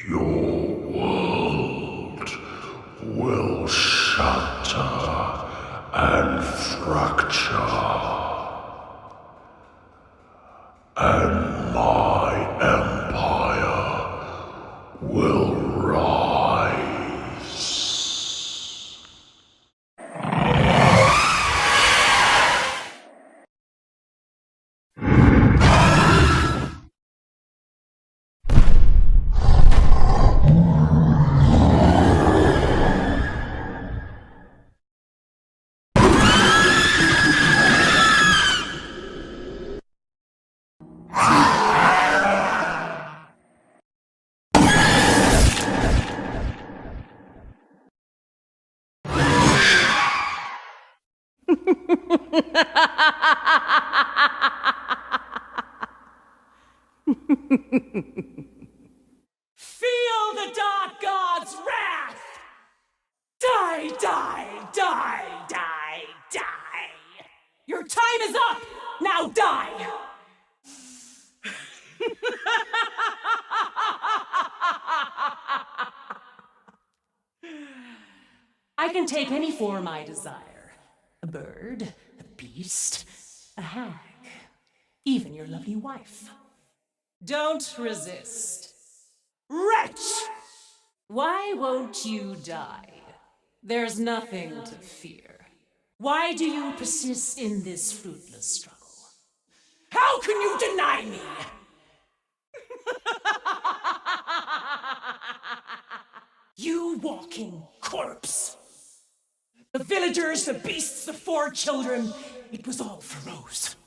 Your world will shatter and fracture, and my empire will rise. Feel the Dark God's wrath! Die, die, die, die, die! Your time is up! Now die! I can take any form I desire. A bird, a beast, a hag, even your lovely wife. Don't resist. Wretch! Why won't you die? There's nothing to fear. Why do you persist in this fruitless struggle? How can you deny me? You walking corpse. The villagers, the beasts, the 4 children, it was all for Rose.